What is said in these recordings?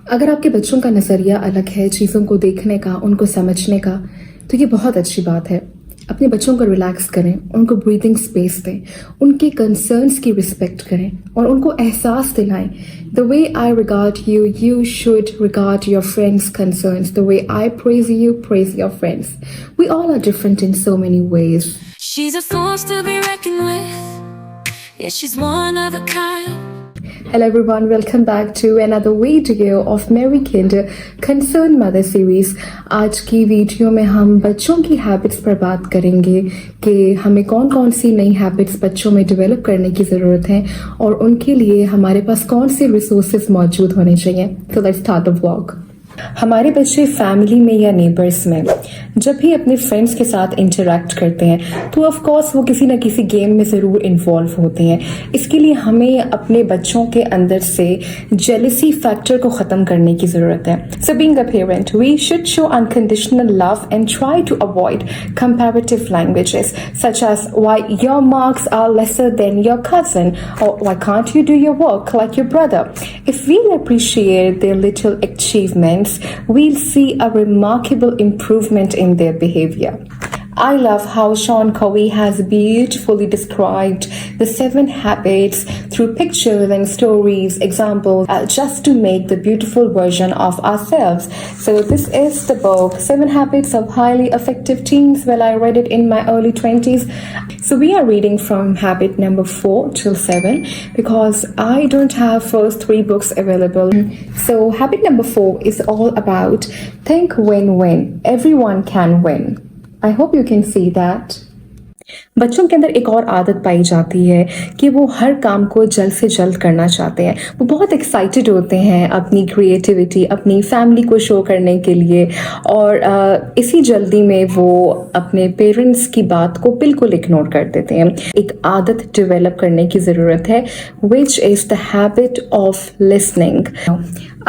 अगर आपके बच्चों का नज़रिया अलग है चीज़ों को देखने का, उनको समझने का, तो ये बहुत अच्छी बात है। अपने बच्चों को रिलैक्स करें, उनको ब्रीथिंग स्पेस दें, उनके कंसर्न्स की रिस्पेक्ट करें और उनको एहसास दिलाएं, the way I regard you, you should regard your friends concerns, the way I praise you, praise your friends. We all are different in so many ways. She's a force to be reckoned with. Yeah, she's one of a kind. Hello everyone, welcome back to another video of Mary Kinder Concerned Mother series. आज की video में हम बच्चों की habits पर बात करेंगे कि हमें कौन कौन सी नई हैबिट्स बच्चों में डेवलप करने की ज़रूरत है और उनके लिए हमारे पास कौन से रिसोर्सेज मौजूद होने चाहिए। So let's start the vlog. हमारे बच्चे फैमिली में या नेबर्स में जब भी अपने फ्रेंड्स के साथ इंटरेक्ट करते हैं तो ऑफ कोर्स वो किसी ना किसी गेम में ज़रूर इन्वॉल्व होते हैं। इसके लिए हमें अपने बच्चों के अंदर से जेलसी फैक्टर को ख़त्म करने की ज़रूरत है। So being a parent we should show unconditional love and try to avoid comparative languages such as why your marks are lesser than your cousin और why can't you do your work like your brother. If we appreciate their little achievements, we'll see a remarkable improvement in their behavior. I love how Sean Covey has beautifully described the 7 habits through pictures and stories, examples, just to make the beautiful version of ourselves. So this is the book, 7 Habits of Highly Effective Teens. Well, I read it in my early 20s. So we are reading from habit number 4 till 7 because I don't have first 3 books available. So habit number 4 is all about think win-win. Everyone can win. I hope you can see that. बच्चों के अंदर एक और आदत पाई जाती है कि वो हर काम को जल्द से जल्द करना चाहते हैं। वो बहुत एक्साइटेड होते हैं अपनी क्रिएटिविटी, अपनी फैमिली को शो करने के लिए और इसी जल्दी में वो अपने पेरेंट्स की बात को बिल्कुल इग्नोर कर देते हैं। एक आदत डेवलप करने की ज़रूरत है which is the habit of listening.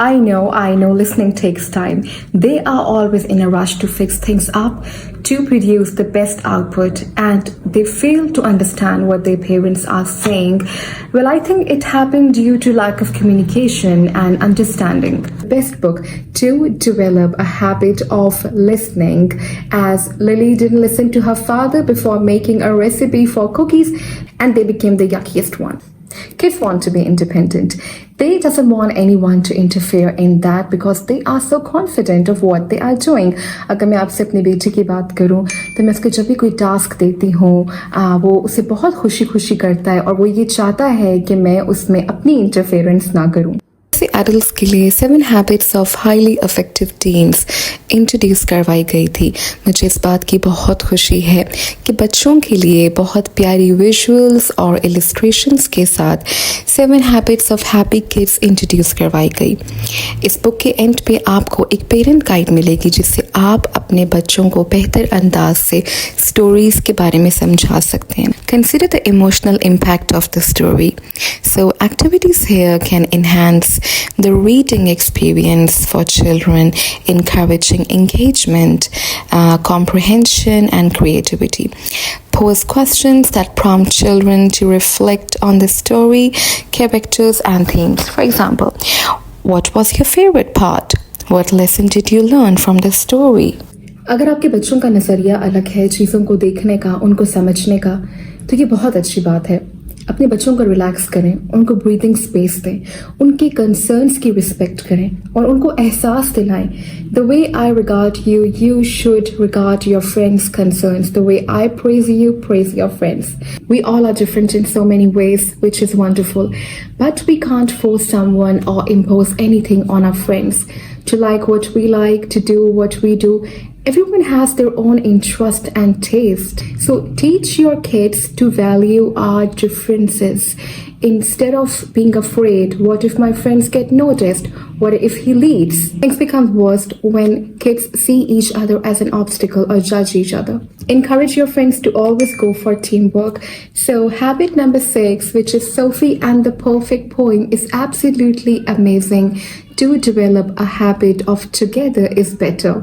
I know listening takes time. They are always in a rush to fix things up, to produce the best output, and they fail to understand what their parents are saying. Well, I think it happened due to lack of communication and understanding. Best book to develop a habit of listening, as Lily didn't listen to her father before making a recipe for cookies and they became the yuckiest one. Kids want to be independent. They doesn't want anyone to interfere in that because they are so confident of what they are doing. अगर मैं आपसे अपने बेटे की बात करूं तो मैं उसको जब भी कोई टास्क देती हूँ वो उसे बहुत खुशी खुशी करता है और वो ये चाहता है कि मैं उसमें अपनी इंटरफेरेंस ना करूं। एडल्ट्स के लिए 7 habits of highly effective teens introduce करवाई गई थी। मुझे इस बात की बहुत खुशी है कि बच्चों के लिए बहुत प्यारी विजुअल्स और इलस्ट्रेशंस के साथ 7 habits of happy kids introduce करवाई गई। इस बुक के एंड पे आपको एक पेरेंट गाइड मिलेगी जिससे आप अपने बच्चों को बेहतर अंदाज से स्टोरीज के बारे में समझा सकते हैं। Consider the emotional impact of the story. So activities here can enhance the reading experience for children, encouraging engagement, comprehension, and creativity. Pose questions that prompt children to reflect on the story, characters, and themes. For example, what was your favorite part? What lesson did you learn from the story? अगर आपके बच्चों का नज़रिया अलग है चीज़ों को देखने का, उनको समझने का, तो ये बहुत अच्छी बात है। अपने बच्चों को रिलैक्स करें, उनको ब्रीथिंग स्पेस दें, उनके कंसर्न्स की रिस्पेक्ट करें और उनको एहसास दिलाएं, the way I regard you, you should regard your friends concerns, the way I praise you, praise your friends. We all are different in so many ways, which is wonderful, but we can't force someone or impose anything on our friends to like what we like, to do what we do. Everyone has their own interest and taste. So teach your kids to value our differences instead of being afraid. What if my friends get noticed? What if he leads? Things become worse when kids see each other as an obstacle or judge each other. Encourage your friends to always go for teamwork. So habit number 6, which is Sophie and the Perfect Poem, is absolutely amazing. To develop a habit of together is better.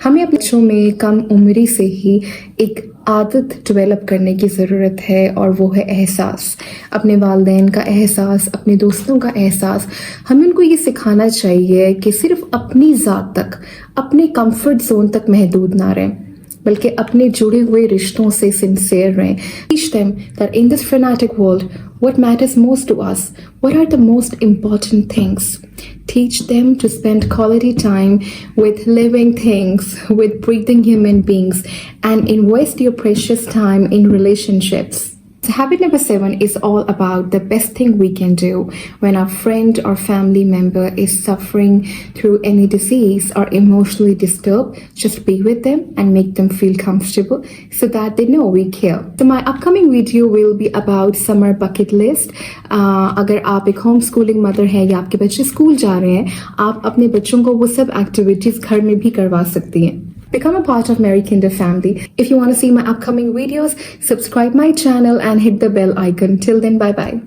हमें अपने बच्चों में कम उम्र से ही एक आदत develop करने की ज़रूरत है और वो है एहसास, अपने वालिदैन का एहसास, अपने दोस्तों का एहसास। हमें उनको ये सिखाना चाहिए कि सिर्फ अपनी ज़ात तक, अपने कंफर्ट जोन तक महदूद ना रहें, बल्कि अपने जुड़े हुए रिश्तों से सिंसियर रहें। Teach them that in this frenetic world, what matters most to us, what are the most important things. Teach them to spend quality time with living things, with breathing human beings, and invest your precious time in relationships. So habit number 7 is all about the best thing we can do when our friend or family member is suffering through any disease or emotionally disturbed. Just be with them and make them feel comfortable so that they know we care. So my upcoming video will be about summer bucket list. अगर आप एक home schooling mother हैं या आपके बच्चे school जा रहे हैं, आप अपने बच्चों को वो सब एक्टिविटीज घर में भी करवा सकती हैं. Become a part of Mary Kinder family. If you want to see my upcoming videos, subscribe my channel and hit the bell icon. Till then, bye bye.